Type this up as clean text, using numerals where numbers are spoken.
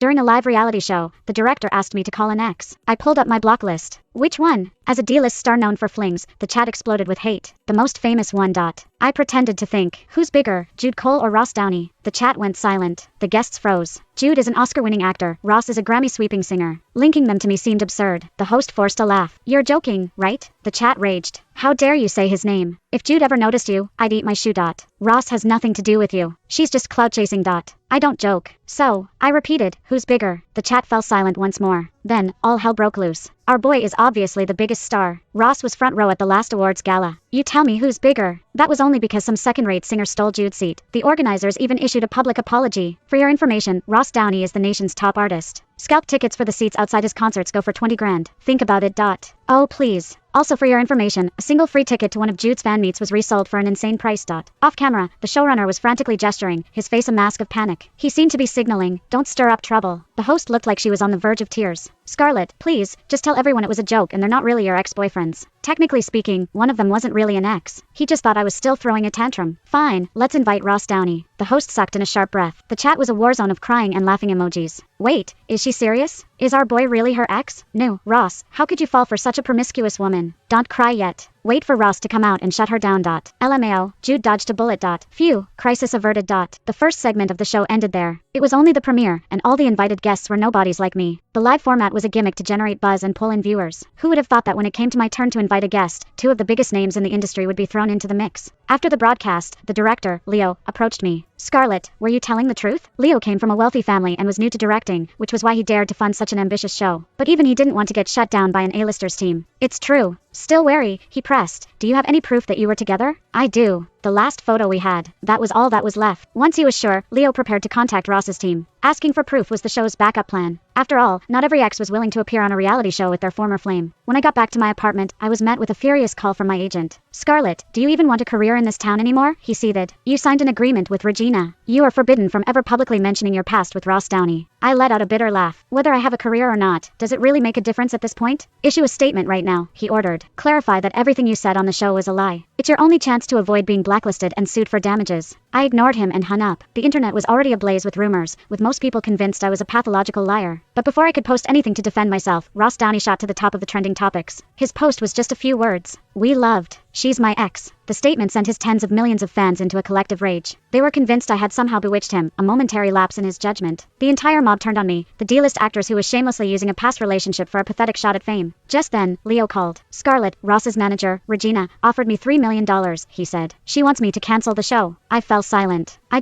During a live reality show, the director asked me to call an ex. I pulled up my block list. Which one? As a D-list star known for flings, the chat exploded with hate. The most famous one. I pretended to think, who's bigger, Jude Cole or Ross Downey? The chat went silent. The guests froze. Jude is an Oscar-winning actor. Ross is a Grammy-sweeping singer. Linking them to me seemed absurd. The host forced a laugh. You're joking, right? The chat raged. How dare you say his name? If Jude ever noticed you, I'd eat my shoe. Ross has nothing to do with you. She's just clout chasing. I don't joke. So, I repeated, who's bigger? The chat fell silent once more. Then, all hell broke loose. Our boy is obviously the biggest star. Ross was front row at the last awards gala. You tell me who's bigger? That was only because some second-rate singer stole Jude's seat. The organizers even issued a public apology. For your information, Ross Downey is the nation's top artist. Scalp tickets for the seats outside his concerts go for 20 grand. Think about it. Oh please. Also for your information, a single free ticket to one of Jude's fan meets was resold for an insane price. Off camera, the showrunner was frantically gesturing, his face a mask of panic. He seemed to be signaling, don't stir up trouble. The host looked like she was on the verge of tears. Scarlett, please, just tell everyone it was a joke and they're not really your ex-boyfriends. Technically speaking, one of them wasn't really an ex. He just thought I was still throwing a tantrum. Fine, let's invite Ross Downey. The host sucked in a sharp breath. The chat was a war zone of crying and laughing emojis. Wait, is she serious? Is our boy really her ex? No, Ross, how could you fall for such a promiscuous woman? Don't cry yet. Wait for Ross to come out and shut her down. LMAO, Jude dodged a bullet. Phew, crisis averted. The first segment of the show ended there. It was only the premiere, and all the invited guests were nobodies like me. The live format was a gimmick to generate buzz and pull in viewers. Who would have thought that when it came to my turn to invite a guest, two of the biggest names in the industry would be thrown into the mix? After the broadcast, the director, Leo, approached me. Scarlett, were you telling the truth? Leo came from a wealthy family and was new to directing, which was why he dared to fund such an ambitious show. But even he didn't want to get shut down by an A-listers team. It's true. Still wary, he pressed. Do you have any proof that you were together? I do. The last photo we had. That was all that was left. Once he was sure, Leo prepared to contact Ross's team. Asking for proof was the show's backup plan. After all, not every ex was willing to appear on a reality show with their former flame. When I got back to my apartment, I was met with a furious call from my agent. Scarlett, do you even want a career in this town anymore? He seethed. You signed an agreement with Regina. You are forbidden from ever publicly mentioning your past with Ross Downey. I let out a bitter laugh. Whether I have a career or not, does it really make a difference at this point? Issue a statement right now, he ordered. Clarify that everything you said on the show was a lie. It's your only chance to avoid being blacklisted and sued for damages. I ignored him and hung up. The internet was already ablaze with rumors, with most people convinced I was a pathological liar. But before I could post anything to defend myself, Ross Downey shot to the top of the trending topics. His post was just a few words. We loved. She's my ex. The statement sent his tens of millions of fans into a collective rage. They were convinced I had somehow bewitched him, a momentary lapse in his judgment. The entire mob turned on me, the D-list actors who was shamelessly using a past relationship for a pathetic shot at fame. Just then, Leo called. Scarlett, Ross's manager, Regina, offered me $3 million, he said. She wants me to cancel the show. I fell silent. I